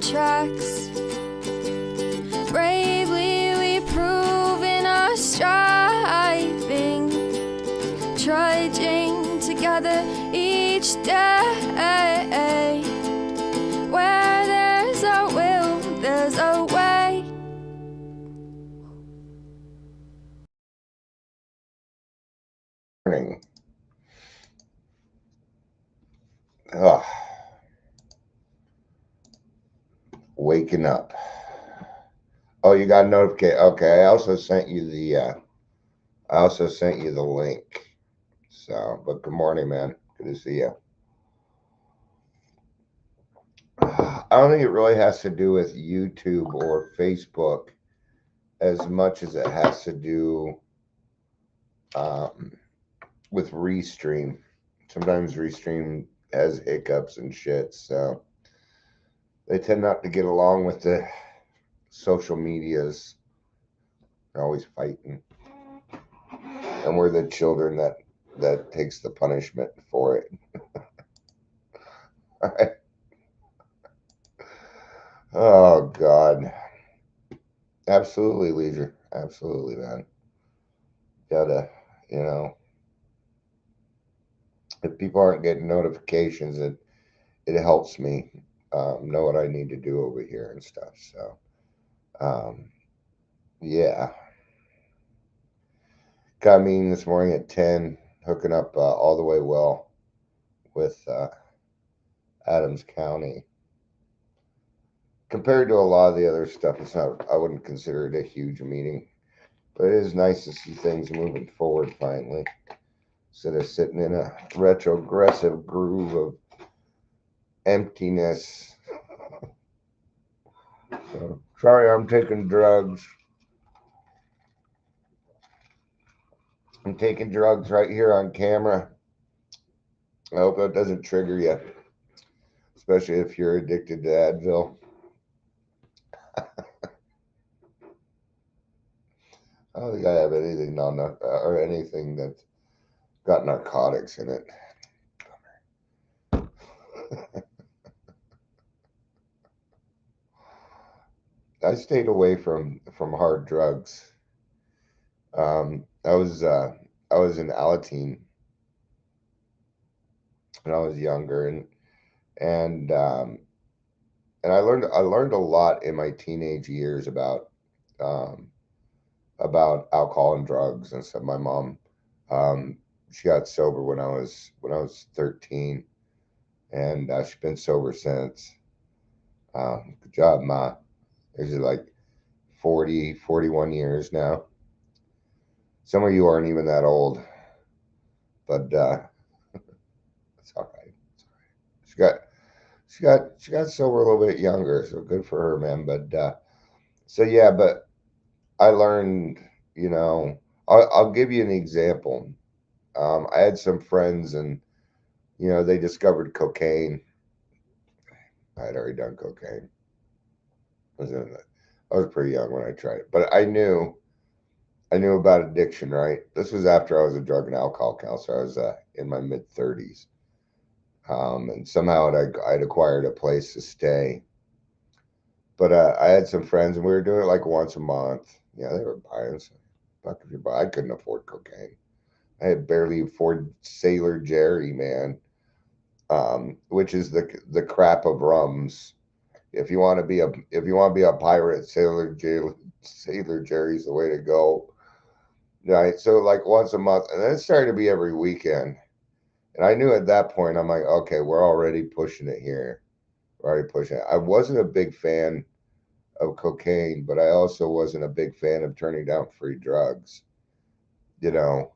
tracks. Bravely we prove in our striving, trudging together each day. Where there's a will, there's a way. Morning. Ugh. Waking up. Oh, you got a notification. Okay, I also sent you the link. So, but good morning, man. Good to see you. I don't think it really has to do with YouTube or Facebook as much as it has to do with Restream. Sometimes Restream has hiccups and shit, so they tend not to get along with the social medias. They're always fighting, and we're the children that takes the punishment for it. All right. Oh God, absolutely, leisure, absolutely, man. Gotta, you know, if people aren't getting notifications, it helps me know what I need to do over here and stuff. So, yeah. Got a meeting this morning at 10, hooking up all the way well with Adams County. Compared to a lot of the other stuff, it's not. I wouldn't consider it a huge meeting, but it is nice to see things moving forward finally, instead of sitting in a retrogressive groove of emptiness. So, sorry, I'm taking drugs. I'm taking drugs right here on camera. I hope that doesn't trigger you, especially if you're addicted to Advil. I don't think I have anything or anything that's got narcotics in it. I stayed away from hard drugs. I was in Alateen when I was younger, and I learned a lot in my teenage years um, about alcohol and drugs and stuff. My mom, um, she got sober when I was 13, and she's been sober since. Good job, Ma. There's like 40, 41 years now. Some of you aren't even that old, but it's all right. It's all right. She got sober a little bit younger, so good for her, man. But so yeah, but I learned, you know, I'll give you an example. I had some friends, and they discovered cocaine. I had already done cocaine. I was pretty young when I tried it, but I knew about addiction, right? This was after I was a drug and alcohol counselor. I was in my mid-30s, and somehow I'd acquired a place to stay. But I had some friends, and we were doing it like once a month. Yeah, they were buying some. Fuck if you buy, I couldn't afford cocaine. I had barely afford Sailor Jerry, man, which is the crap of rums. If you want to be a pirate, Sailor Jerry's the way to go. Right. So like once a month, and then it started to be every weekend. And I knew at that point, I'm like, okay, we're already pushing it here. We're already pushing it. I wasn't a big fan of cocaine, but I also wasn't a big fan of turning down free drugs. You know,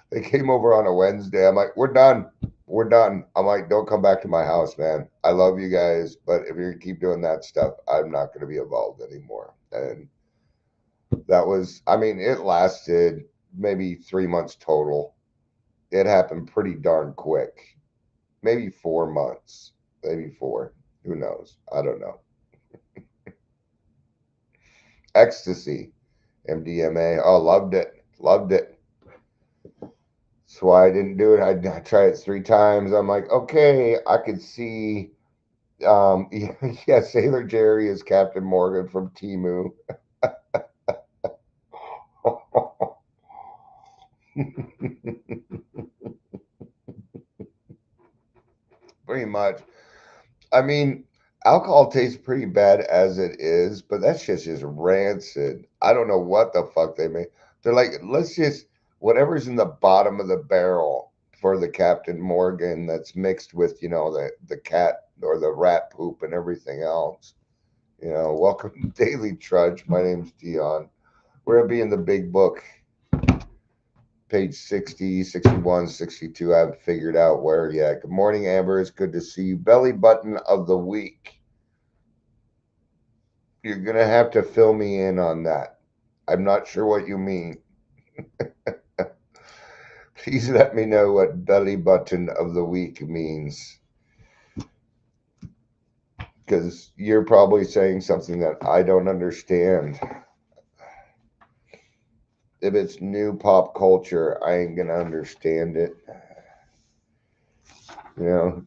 they came over on a Wednesday. I'm like, we're done. We're done. I'm like, don't come back to my house, man. I love you guys, but if you keep doing that stuff, I'm not going to be involved anymore. And that was, I mean, it lasted maybe 3 months total. It happened pretty darn quick. Maybe 4 months, maybe four. Who knows? I don't know. Ecstasy, MDMA. Oh, loved it. Loved it. That's why I didn't do it. I tried it 3 times. I'm like, okay, I could see Yeah, Sailor Jerry is Captain Morgan from Timu. Pretty much. I mean, alcohol tastes pretty bad as it is, but that shit's just rancid. I don't know what the fuck they make. They're like, let's just whatever's in the bottom of the barrel for the Captain Morgan that's mixed with, the cat or the rat poop and everything else. Welcome to Daily Trudge. My name's Dion. We're gonna be in the big book, page 60, 61, 62. I haven't figured out where yet. Good morning, Amber. It's good to see you. Belly button of the week. You're going to have to fill me in on that. I'm not sure what you mean. Please let me know what belly button of the week means. Because you're probably saying something that I don't understand. If it's new pop culture, I ain't going to understand it.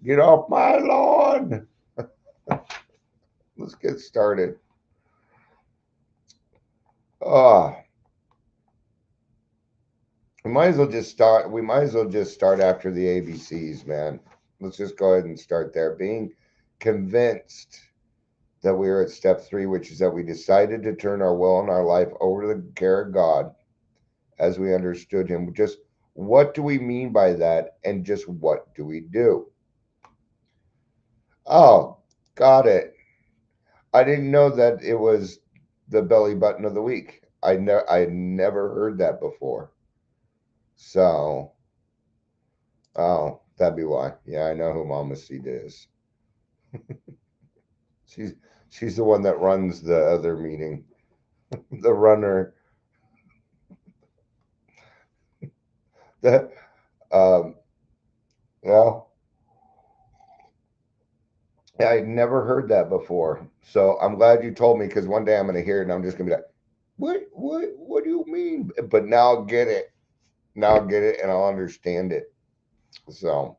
Get off my lawn. Let's get started. We might as well just start. We might as well just start after the ABCs, man. Let's just go ahead and start there. Being convinced that we are at step 3, which is that we decided to turn our will and our life over to the care of God as we understood Him. Just what do we mean by that, and just what do we do? Oh, got it. I didn't know that it was the belly button of the week. I never heard that before. So, oh, that'd be why. Yeah, I know who Mama Seed is. She's the one that runs the other meeting. The runner. That yeah. Yeah, I'd never heard that before. So I'm glad you told me, because one day I'm gonna hear it and I'm just gonna be like, what do you mean? But now I'll get it. Now I'll get it and I'll understand it. So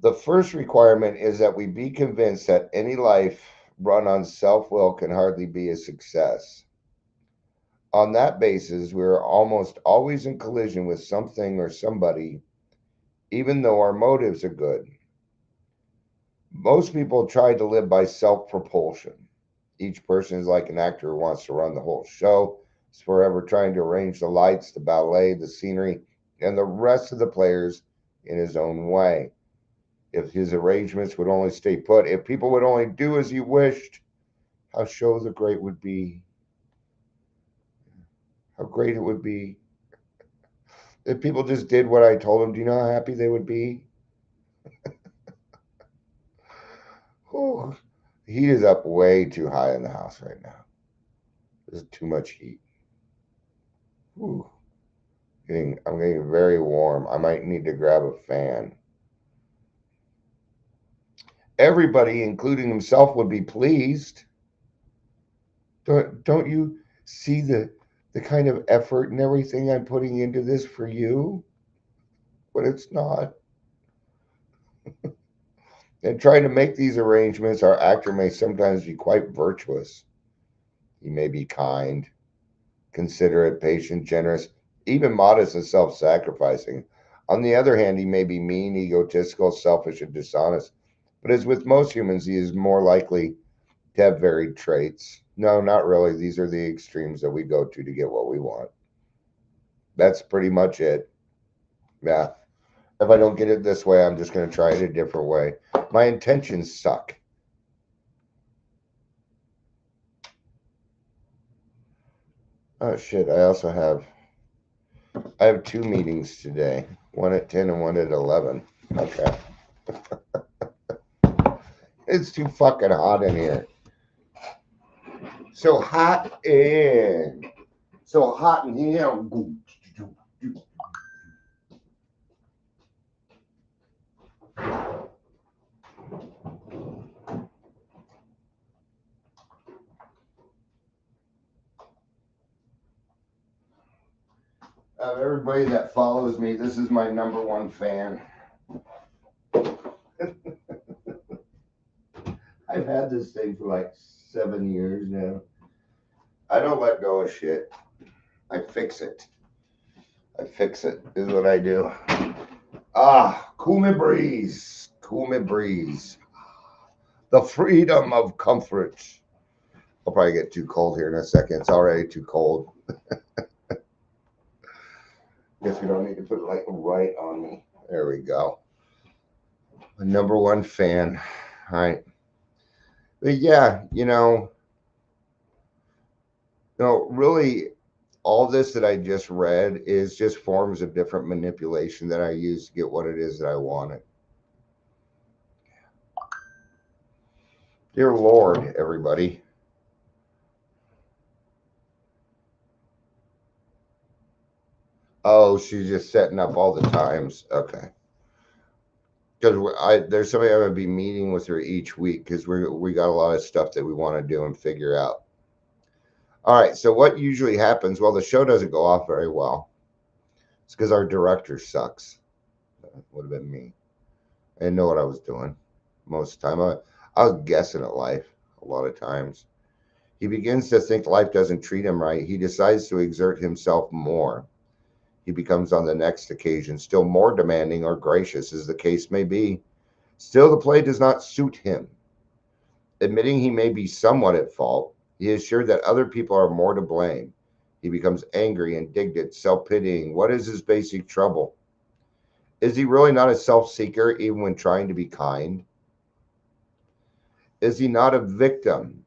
the first requirement is that we be convinced that any life run on self-will can hardly be a success. On that basis, we are almost always in collision with something or somebody, even though our motives are good. Most people try to live by self-propulsion. Each person is like an actor who wants to run the whole show. Is forever trying to arrange the lights, the ballet, the scenery, and the rest of the players in his own way. If his arrangements would only stay put, if people would only do as he wished, how shows great would be. How great it would be. If people just did what I told them, do you know how happy they would be? Oh, heat is up way too high in the house right now. There's too much heat. Ooh. I'm getting very warm. I might need to grab a fan. Everybody, including himself, would be pleased. Don't you see the kind of effort and everything I'm putting into this for you? But it's not. And trying to make these arrangements, our actor may sometimes be quite virtuous. He may be kind, considerate, patient, generous, even modest and self sacrificing. On the other hand, he may be mean, egotistical, selfish, and dishonest. But as with most humans, he is more likely to have varied traits. No, not really. These are the extremes that we go to get what we want. That's pretty much it. Yeah. If I don't get it this way, I'm just going to try it a different way. My intentions suck. Oh shit, I have 2 meetings today. One at 10 and one at 11. Okay. It's too fucking hot in here. So hot in here. Everybody that follows me, this is my #1 fan. I've had this thing for like 7 years now. I don't let go of shit. I fix it. I fix it is what I do. Cool me breeze. Cool me breeze. The freedom of comfort. I'll probably get too cold here in a second. It's already too cold. Guess we don't need to put light right on me. There we go. My number one fan. All right. But yeah, really all this that I just read is just forms of different manipulation that I use to get what it is that I wanted. Dear Lord, everybody. Oh, she's just setting up all the times. Okay. Because there's somebody I'm gonna be meeting with her each week because we got a lot of stuff that we want to do and figure out. All right. So what usually happens? Well, the show doesn't go off very well. It's because our director sucks. That would have been me. I didn't know what I was doing most of the time. I was guessing at life a lot of times. He begins to think life doesn't treat him right. He decides to exert himself more. He becomes on the next occasion still more demanding or gracious, as the case may be. Still, the play does not suit him. Admitting he may be somewhat at fault, he is sure that other people are more to blame. He becomes angry, indignant, self pitying. What is his basic trouble? Is he really not a self seeker even when trying to be kind? Is he not a victim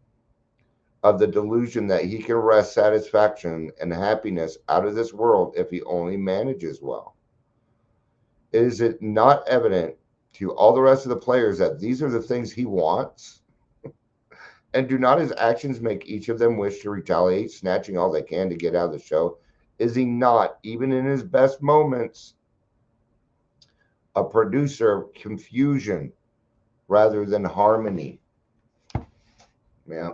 of the delusion that he can wrest satisfaction and happiness out of this world if he only manages well? Is it not evident to all the rest of the players that these are the things he wants? And do not his actions make each of them wish to retaliate, snatching all they can to get out of the show? Is he not, even in his best moments, a producer of confusion rather than harmony? Yeah.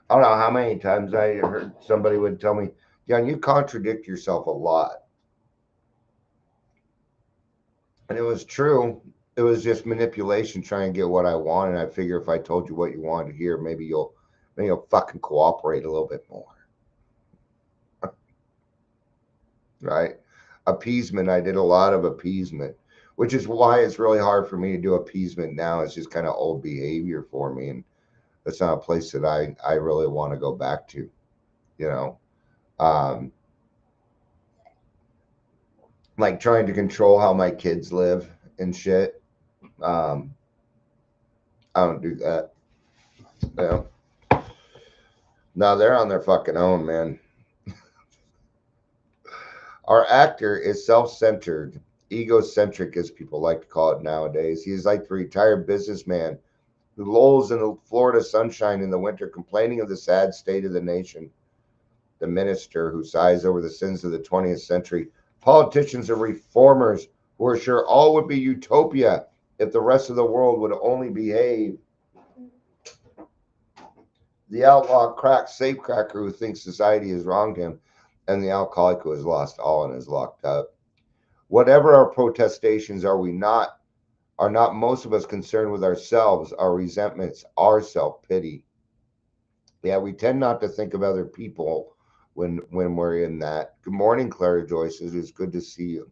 I don't know how many times I heard somebody would tell me, John, you contradict yourself a lot. And it was true. It was just manipulation trying to get what I wanted. And I figure if I told you what you wanted to hear, maybe you'll fucking cooperate a little bit more. Right? Appeasement. I did a lot of appeasement, which is why it's really hard for me to do appeasement now. It's just kind of old behavior for me. And that's not a place that I really want to go back to, you know. Like trying to control how my kids live and shit. I don't do that. You know? No, they're on their fucking own, man. Our actor is self-centered, egocentric, as people like to call it nowadays. He is like the retired businessman who lolls in the Florida sunshine in the winter, complaining of the sad state of the nation. The minister who sighs over the sins of the 20th century. Politicians and reformers who are sure all would be utopia if the rest of the world would only behave. The outlaw crack safecracker who thinks society has wronged him, and the alcoholic who has lost all and is locked up. Whatever our protestations are not most of us concerned with ourselves, our resentments, our self-pity. Yeah, we tend not to think of other people when we're in that. Good morning, Clara Joyce. It is good to see you.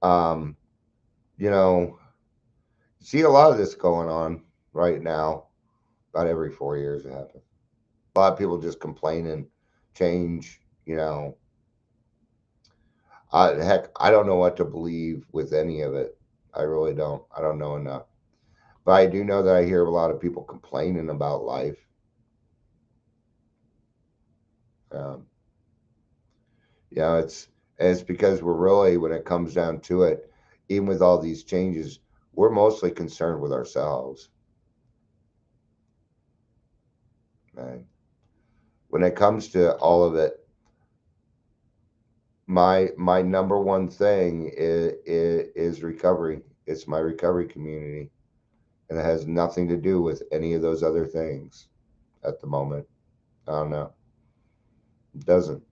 You know, see a lot of this going on right now. About every 4 years it happens. A lot of people just complaining, change, heck, I don't know what to believe with any of it. I really don't. I don't know enough. But I do know that I hear a lot of people complaining about life. It's because we're really, when it comes down to it, even with all these changes, we're mostly concerned with ourselves. Right? When it comes to all of it, my number one thing is recovery. It's my recovery community, and it has nothing to do with any of those other things at the moment. I don't know. It doesn't.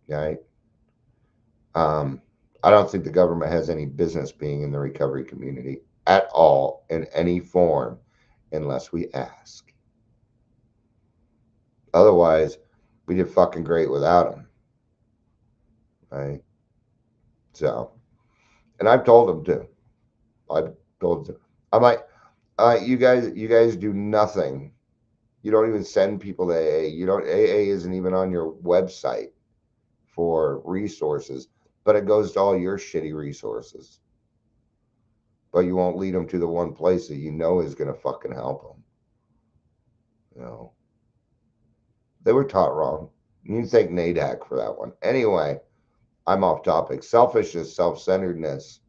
Right? I don't think the government has any business being in the recovery community at all in any form. unless we ask. Otherwise, we did fucking great without them, right? So, and I've told them too. I've told them. I'm like, you guys do nothing. You don't even send people to AA. You don't. AA isn't even on your website for resources, but it goes to all your shitty resources. But you won't lead them to the one place that you know is going to fucking help them. You know, they were taught wrong. You need to thank NADAC for that one. Anyway, I'm off topic. Selfishness, self-centeredness,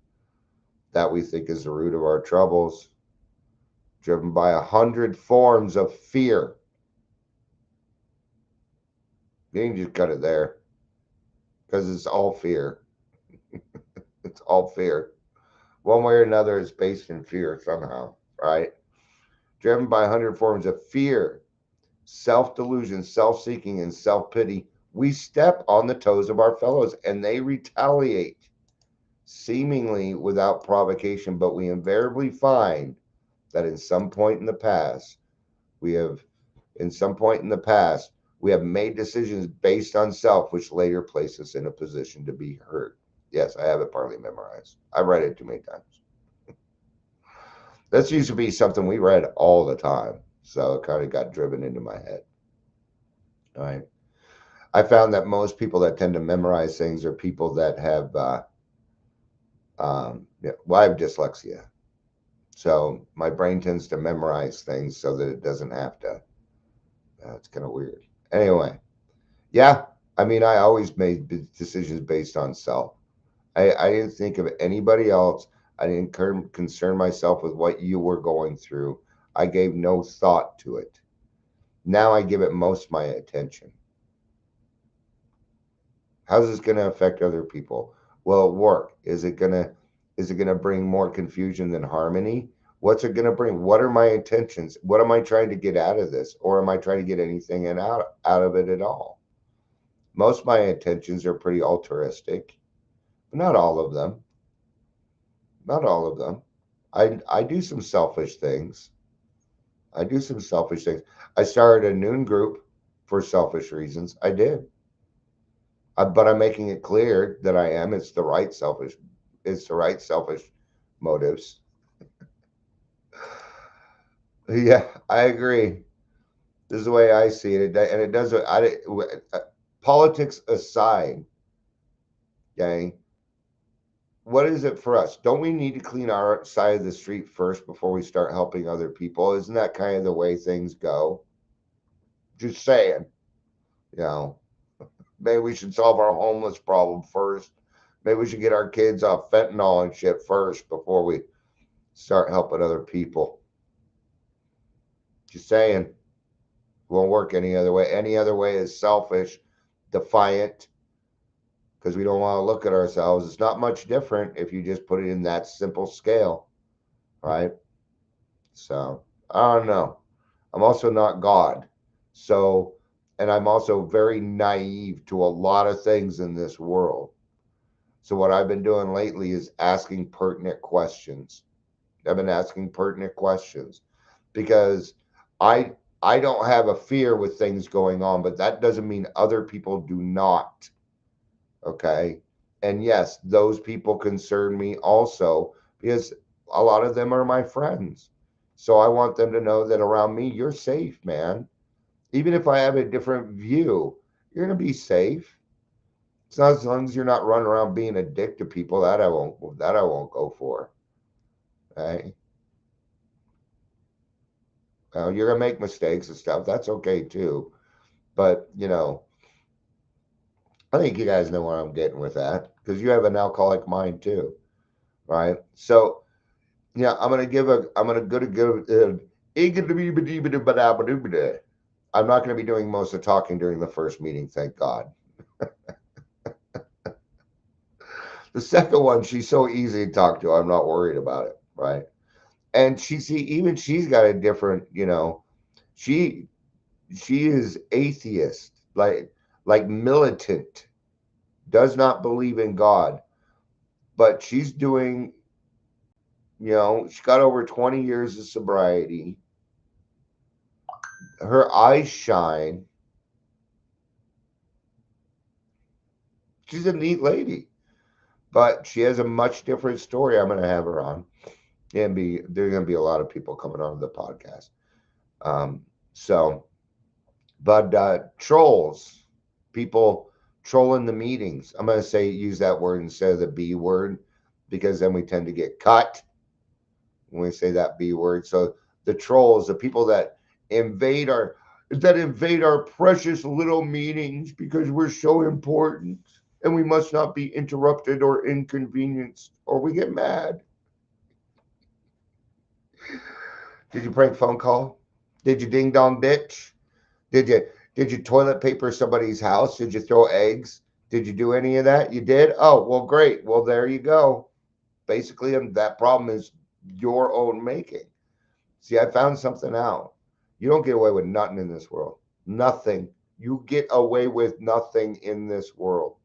that we think is the root of our troubles, driven by 100 forms of fear. You can just cut it there, because it's all fear. It's all fear. One way or another, it's based in fear somehow, right? Driven by 100 forms of fear, self-delusion, self-seeking, and self-pity, we step on the toes of our fellows and they retaliate, seemingly without provocation, but we invariably find that in some point in the past, we have made decisions based on self, which later place us in a position to be hurt. Yes, I have it partly memorized. I read it too many times. This used to be something we read all the time, so it kind of got driven into my head. All right. I found that most people that tend to memorize things are people that have, I have dyslexia. So my brain tends to memorize things so that it doesn't have to. It's kind of weird. Anyway, yeah, I mean, I always made decisions based on self. I didn't think of anybody else. I didn't concern myself with what you were going through. I gave no thought to it. Now I give it most of my attention. How's this going to affect other people? Will it work? Is it going to bring more confusion than harmony? What's it going to bring? What are my intentions? What am I trying to get out of this? Or am I trying to get anything out of it at all? Most of my intentions are pretty altruistic. Not all of them. Not all of them. I do some selfish things. I started a noon group for selfish reasons. I did. But I'm making it clear that it's the right selfish motives. Yeah, I agree. This is the way I see it. And it does, politics aside, okay, what is it for us? Don't we need to clean our side of the street first before we start helping other people? Isn't that kind of the way things go? Just saying, you know, maybe we should solve our homeless problem first. Maybe we should get our kids off fentanyl and shit first before we start helping other people. Just saying. Won't work any other way. Any other way is selfish, defiant, because we don't want to look at ourselves. It's not much different if you just put it in that simple scale, right? So, I don't know. I'm also not God. So, and I'm also very naive to a lot of things in this world. So what I've been doing lately is asking pertinent questions. I've been asking pertinent questions because I don't have a fear with things going on, but that doesn't mean other people do not. Okay. And yes, those people concern me also because a lot of them are my friends. So I want them to know that around me, you're safe, man. Even if I have a different view, you're going to be safe. It's not as long as you're not running around being a dick to people. That I won't go for. Okay. You're gonna make mistakes and stuff. That's okay too. But I think you guys know where I'm getting with that because you have an alcoholic mind too, right? So yeah, I'm gonna I'm not gonna be doing most of the talking during the first meeting, thank God. The second one, she's so easy to talk to. I'm not worried about it, right? And even she's got a different, she is atheist, like militant, does not believe in God, but she's doing, she's got over 20 years of sobriety. her eyes shine. She's a neat lady, but she has a much different story. I'm going to have her on, and there's going to be a lot of people coming on the podcast. Um, so, but trolls, people trolling the meetings. I'm going to say use that word instead of the B word because then we tend to get cut when we say that B word. So the trolls, the people that invade our precious little meetings because we're so important and we must not be interrupted or inconvenienced or we get mad. Did you prank phone call? Did you ding dong ditch? Did you toilet paper somebody's house? Did you throw eggs? Did you do any of that? You did? Oh, well, great. Well, there you go. Basically, that problem is your own making. See, I found something out. You don't get away with nothing in this world. Nothing. You get away with nothing in this world.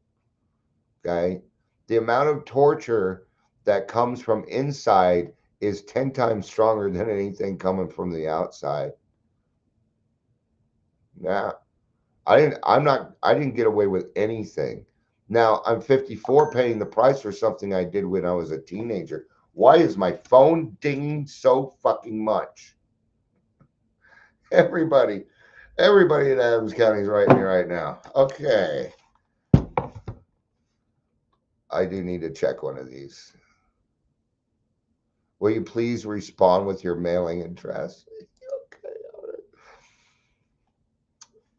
Okay? The amount of torture that comes from inside is 10 times stronger than anything coming from the outside. Yeah. I didn't get away with anything. Now, I'm 54 paying the price for something I did when I was a teenager. Why is my phone dinging so fucking much? Everybody in Adams County is writing me right now. Okay. I do need to check one of these. Will you please respond with your mailing address?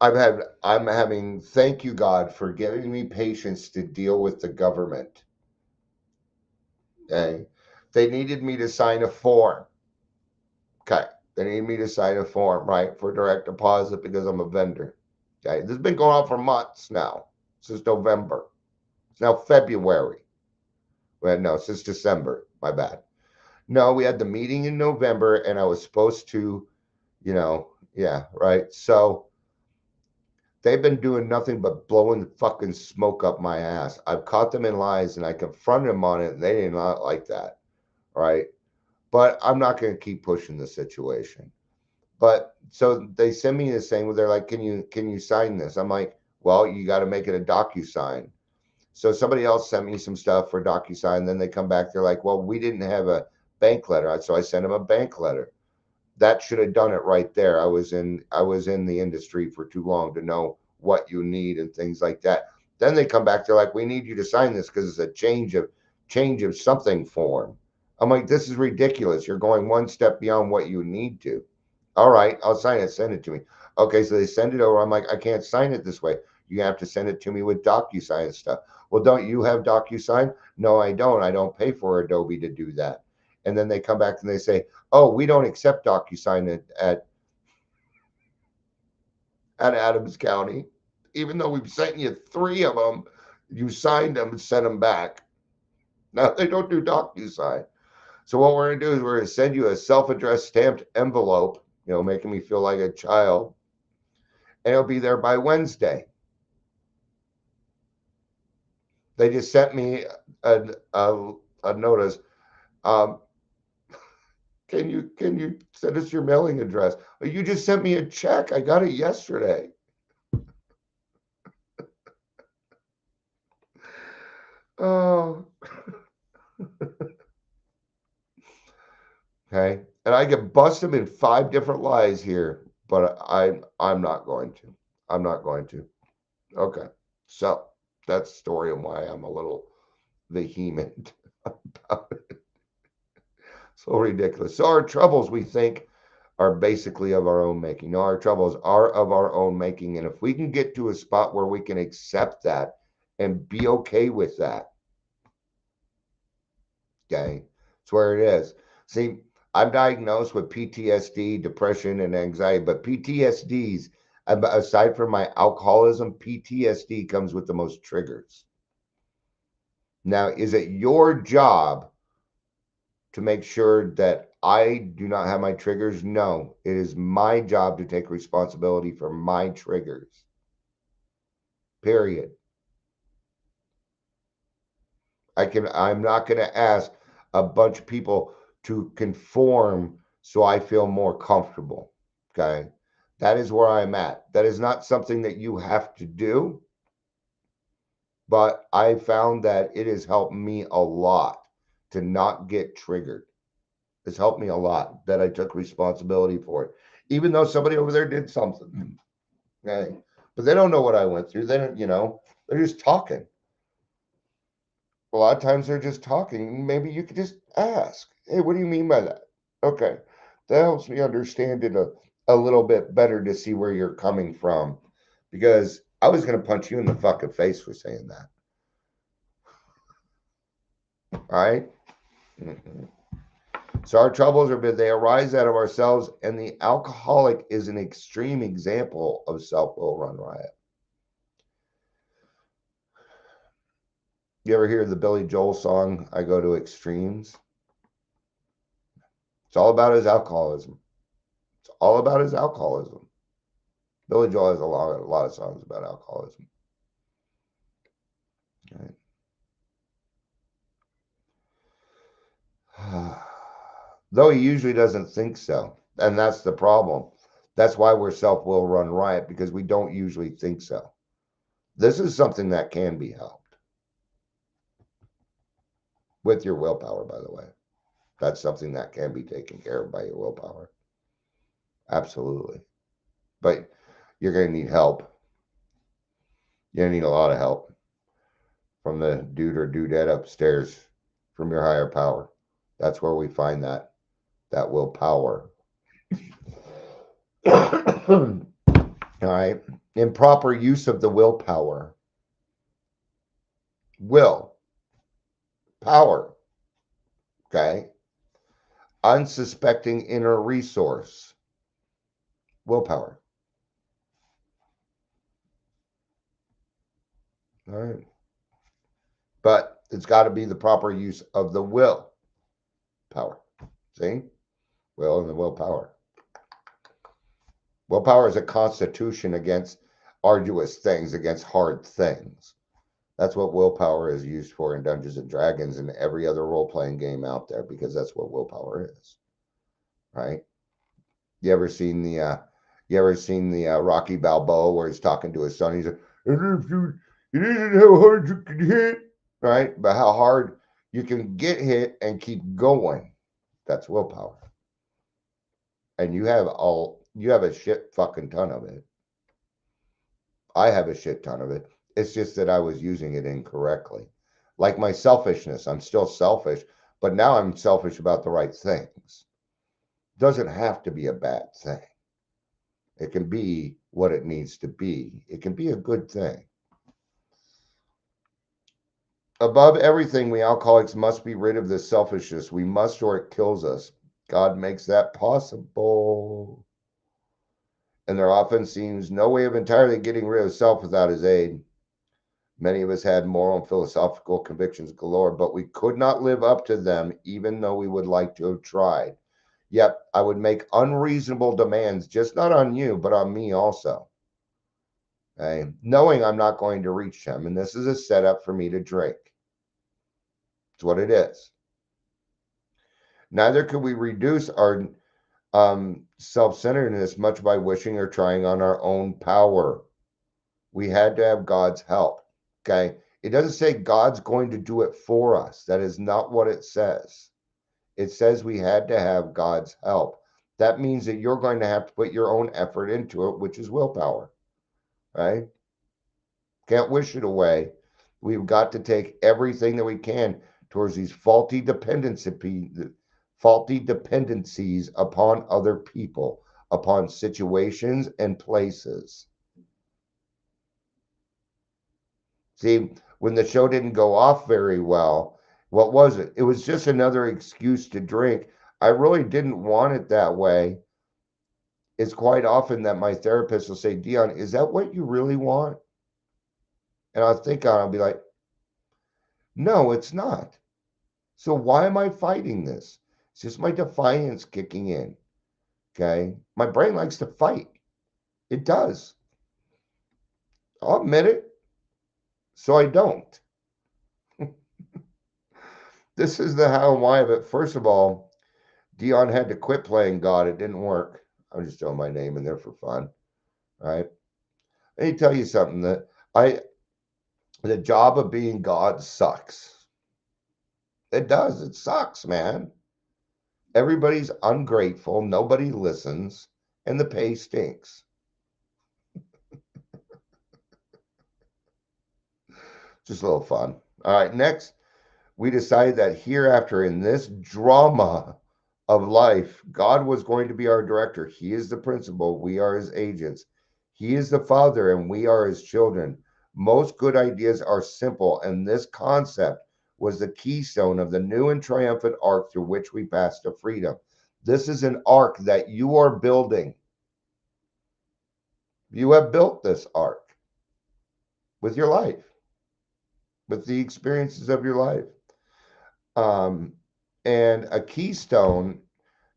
Okay. I'm having, thank you, God, for giving me patience to deal with the government. Okay. They needed me to sign a form. Okay. They need me to sign a form, right, for direct deposit because I'm a vendor. Okay. This has been going on for months now, since November. It's now February. Well, no, since December. My bad. No, we had the meeting in November and I was supposed to, yeah, right. So they've been doing nothing but blowing fucking smoke up my ass. I've caught them in lies and I confronted them on it and they did not like that. Right. But I'm not going to keep pushing the situation. But so they send me this thing where they're like, can you sign this? I'm like, well, you got to make it a DocuSign. So somebody else sent me some stuff for DocuSign. Then they come back, they're like, well, we didn't have a bank letter. So I sent them a bank letter. That should have done it right there. I was in the industry for too long to know what you need and things like that. Then they come back, they're like, we need you to sign this because it's a change of something form. I'm like, this is ridiculous. You're going one step beyond what you need to. All right, I'll sign it. Send it to me. Okay, so they send it over. I'm like, I can't sign it this way. You have to send it to me with DocuSign stuff. Well, don't you have DocuSign? No, I don't. I don't pay for Adobe to do that. And then they come back and they say, oh, we don't accept DocuSign at Adams County. Even though we've sent you 3 of them, you signed them and sent them back. Now they don't do DocuSign. So what we're going to do is we're going to send you a self-addressed stamped envelope, making me feel like a child. And it'll be there by Wednesday. They just sent me a notice. Can you send us your mailing address? You just sent me a check. I got it yesterday. Oh. Okay. And I get busted in 5 different lies here, but I'm not going to. I'm not going to. Okay. So that's the story and why I'm a little vehement about it. So ridiculous. So our troubles, we think, are basically of our own making. No, our troubles are of our own making. And if we can get to a spot where we can accept that and be okay with that, okay, it's where it is. See, I'm diagnosed with PTSD, depression, and anxiety, but PTSD's, aside from my alcoholism, PTSD comes with the most triggers. Now, is it your job to make sure that I do not have my triggers? No, it is my job to take responsibility for my triggers. Period. I'm not going to ask a bunch of people to conform so I feel more comfortable. Okay. That is where I'm at. That is not something that you have to do, but I found that it has helped me a lot to not get triggered. It's helped me a lot that I took responsibility for it, even though somebody over there did something. Okay. But they don't know what I went through. They don't, they're just talking. A lot of times they're just talking. Maybe you could just ask, hey, what do you mean by that? Okay. That helps me understand it a little bit better to see where you're coming from. Because I was going to punch you in the fucking face for saying that. All right. Mm-hmm. So our troubles are big. They arise out of ourselves, and the alcoholic is an extreme example of self-will run riot. You ever hear the Billy Joel song, I Go to Extremes? It's all about his alcoholism. It's all about his alcoholism. Billy Joel has a lot of songs about alcoholism. Right. Though he usually doesn't think so. And that's the problem. That's why we're self-will run riot, because we don't usually think so. This is something that can be helped. With your willpower, by the way. That's something that can be taken care of by your willpower. Absolutely. But you're going to need help. You're going to need a lot of help from the dude or dudette upstairs, from your higher power. That's where we find that willpower. All right. Improper use of the willpower. Will. Power. Okay. Unsuspecting inner resource. Willpower. All right. But it's got to be the proper use of the will power. See? Will and the willpower. Willpower is a constitution against arduous things, against hard things. That's what willpower is used for in Dungeons and Dragons and every other role-playing game out there, because that's what willpower is. Right? You ever seen the Rocky Balboa where he's talking to his son? He's like, it isn't how hard you can hit, right? But how hard you can get hit and keep going. That's willpower. And you have a shit fucking ton of it. I have a shit ton of it. It's just that I was using it incorrectly. Like my selfishness. I'm still selfish, but now I'm selfish about the right things. Doesn't have to be a bad thing. It can be what it needs to be. It can be a good thing. Above everything, we alcoholics must be rid of this selfishness. We must, or it kills us. God makes that possible. And there often seems no way of entirely getting rid of self without his aid. Many of us had moral and philosophical convictions galore, but we could not live up to them, even though we would like to have tried. Yet I would make unreasonable demands, just not on you, but on me also. Okay? Knowing I'm not going to reach them, and this is a setup for me to drink. It's what it is. Neither could we reduce our self-centeredness much by wishing or trying on our own power. We had to have God's help. Okay? It doesn't say God's going to do it for us. That is not what it says. It says we had to have God's help. That means that you're going to have to put your own effort into it, which is willpower. Right? Can't wish it away. We've got to take everything that we can towards these faulty dependencies upon other people, upon situations and places. See, when the show didn't go off very well, what was it? It was just another excuse to drink. I really didn't want it that way. It's quite often that my therapist will say, Dion, is that what you really want? And I'll think on it, I'll be like, no, it's not. So why am I fighting this? It's just my defiance kicking in. Okay? My brain likes to fight. It does. I'll admit it. So I don't. This is the how and why of it. First of all, Dion had to quit playing God. It didn't work. I'm just throwing my name in there for fun. All right. Let me tell you something the job of being God sucks. It does. It sucks, man. Everybody's ungrateful. Nobody listens. And the pay stinks. Just a little fun. All right. Next, we decided that hereafter in this drama of life, God was going to be our director. He is the principal. We are his agents. He is the father, and we are his children. Most good ideas are simple, and this concept was the keystone of the new and triumphant arc through which we pass to freedom. This is an arc that you are building. You have built this arc with your life, with the experiences of your life. And a keystone,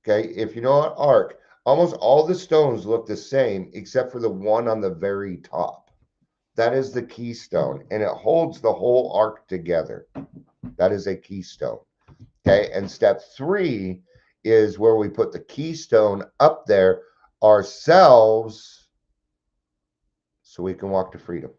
okay, if you know an arc, almost all the stones look the same except for the one on the very top. That is the keystone, and it holds the whole arc together. That is a keystone. Okay, and step 3 is where we put the keystone up there ourselves so we can walk to freedom.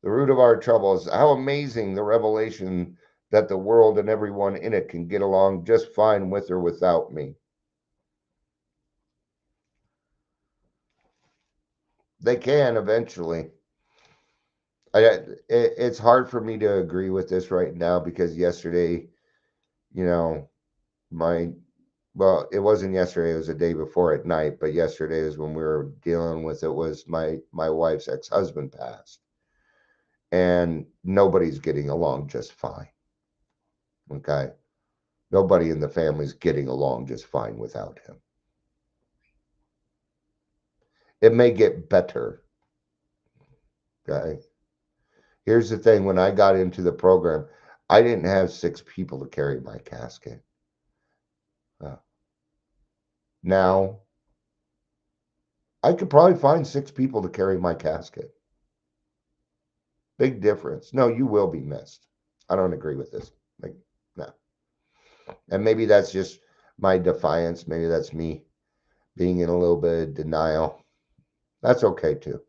The root of our trouble is how amazing the revelation that the world and everyone in it can get along just fine with or without me. They can eventually. It's hard for me to agree with this right now because yesterday, you know, well, it wasn't yesterday, it was the day before at night, but yesterday is when we were dealing with it was my wife's ex-husband passed. And nobody's getting along just fine. Okay? Nobody in the family's getting along just fine without him. It may get better. Okay? Here's the thing, when I got into the program, I didn't have 6 people to carry my casket. Now, I could probably find 6 people to carry my casket. Big difference. No, you will be missed. I don't agree with this. Like, no. And maybe that's just my defiance. Maybe that's me being in a little bit of denial. That's okay too.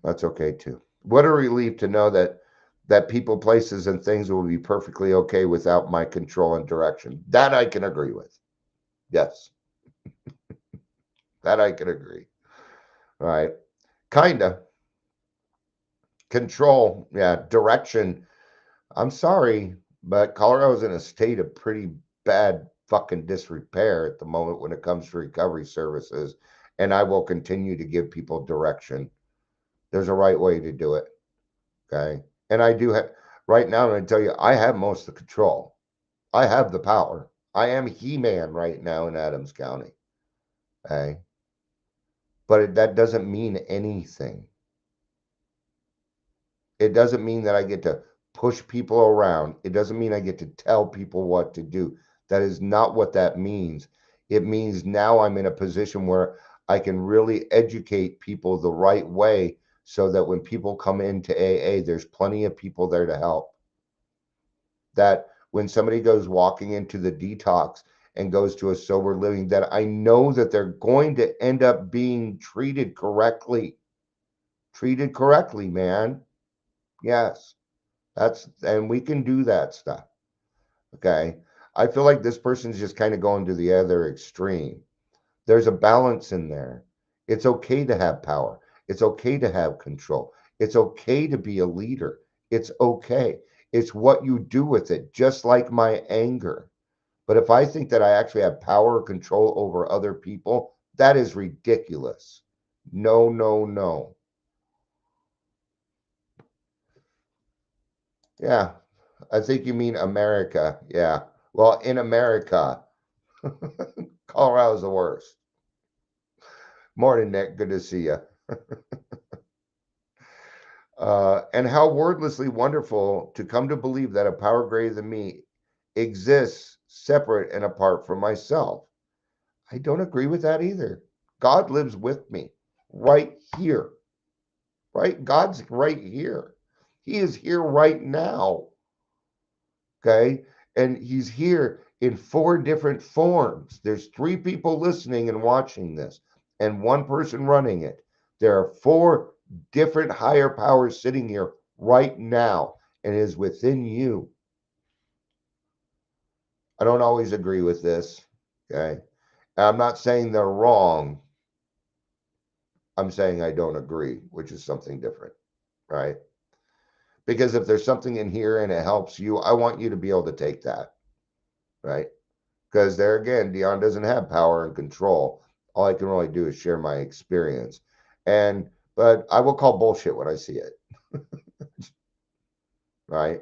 That's okay too. What a relief to know that people, places, and things will be perfectly okay without my control and direction. That I can agree with. Yes. That I can agree. All right. Kinda. Control. Yeah. Direction. I'm sorry, but Colorado's in a state of pretty bad fucking disrepair at the moment when it comes to recovery services. And I will continue to give people direction. There's a right way to do it. Okay. And I do have, right now, I'm going to tell you, I have most of the control. I have the power. I am He-Man right now in Adams County. Okay. But that doesn't mean anything. It doesn't mean that I get to push people around. It doesn't mean I get to tell people what to do. That is not what that means. It means now I'm in a position where I can really educate people the right way so that when people come into AA, there's plenty of people there to help. That when somebody goes walking into the detox and goes to a sober living, that I know that they're going to end up being treated correctly. Treated correctly, man. Yes. And we can do that stuff. Okay. I feel like this person's just kind of going to the other extreme. There's a balance in there. It's okay to have power. It's okay to have control. It's okay to be a leader. It's okay. It's what you do with it, just like my anger. But if I think that I actually have power or control over other people, that is ridiculous. No, no, no. Yeah, I think you mean America. Yeah. Well, in America, Colorado's the worst. Morning, Nick. Good to see you. And how wordlessly wonderful to come to believe that a power greater than me exists separate and apart from myself. I don't agree with that either. God lives with me right here. Right? God's right here. He is here right now. Okay? And he's here in 4 different forms. There's 3 people listening and watching this, and 1 person running it. There are 4 different higher powers sitting here right now, and it is within you. I don't always agree with this, okay? And I'm not saying they're wrong. I'm saying I don't agree, which is something different, right? Because if there's something in here and it helps you, I want you to be able to take that, right? Because there again, Dion doesn't have power and control. All I can really do is share my experience. But I will call bullshit when I see it, right?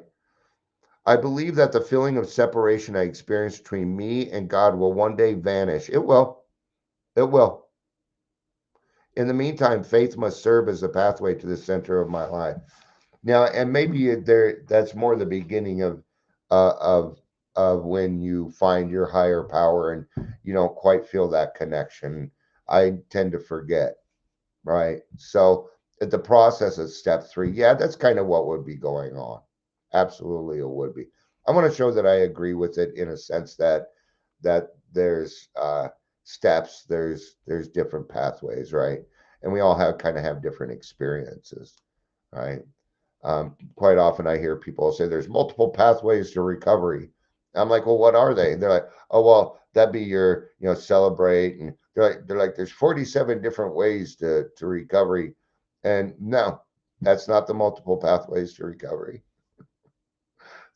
I believe that the feeling of separation I experience between me and God will one day vanish. It will. It will. In the meantime, faith must serve as the pathway to the center of my life. Now, and maybe that's more the beginning uh, of of when you find your higher power and you don't quite feel that connection. I tend to forget, right? So at the process of step 3, yeah, that's kind of what would be going on. Absolutely, it would be. I want to show that I agree with it in a sense that there's steps, there's different pathways, right? And we all have different experiences, right? Quite often I hear people say there's multiple pathways to recovery. I'm like, well, what are they? And they're like, oh, well, that'd be your, celebrate. And they're like, there's 47 different ways to recovery. And no, that's not the multiple pathways to recovery.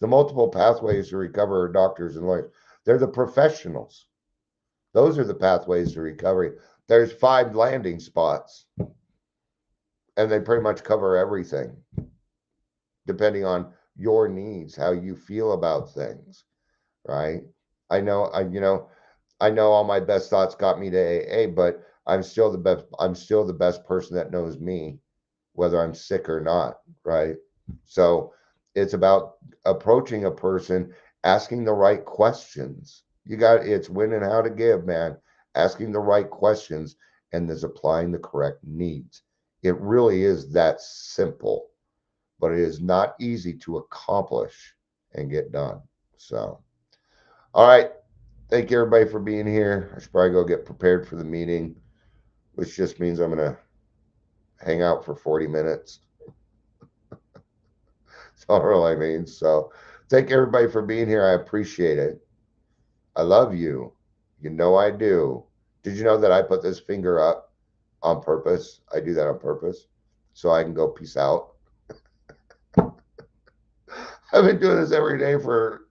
The multiple pathways to recover are doctors and lawyers. They're the professionals. Those are the pathways to recovery. There's 5 landing spots, and they pretty much cover everything, depending on your needs, how you feel about things, right? I know all my best thoughts got me to AA, but I'm still the best person that knows me, whether I'm sick or not, right? So it's about approaching a person, asking the right questions. It's when and how to give, man. Asking the right questions and there's applying the correct needs. It really is that simple, but it is not easy to accomplish and get done. So, all right. Thank you everybody for being here. I should probably go get prepared for the meeting, which just means I'm going to hang out for 40 minutes. That's all I mean. So, thank everybody for being here. I appreciate it. I love you. You know I do. Did you know that I put this finger up on purpose? I do that on purpose so I can go peace out. I've been doing this every day for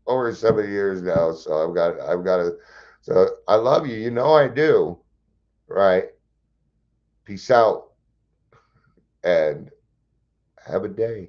over 7 years now, so I've got to. So I love you. You know I do, right? Peace out and have a day.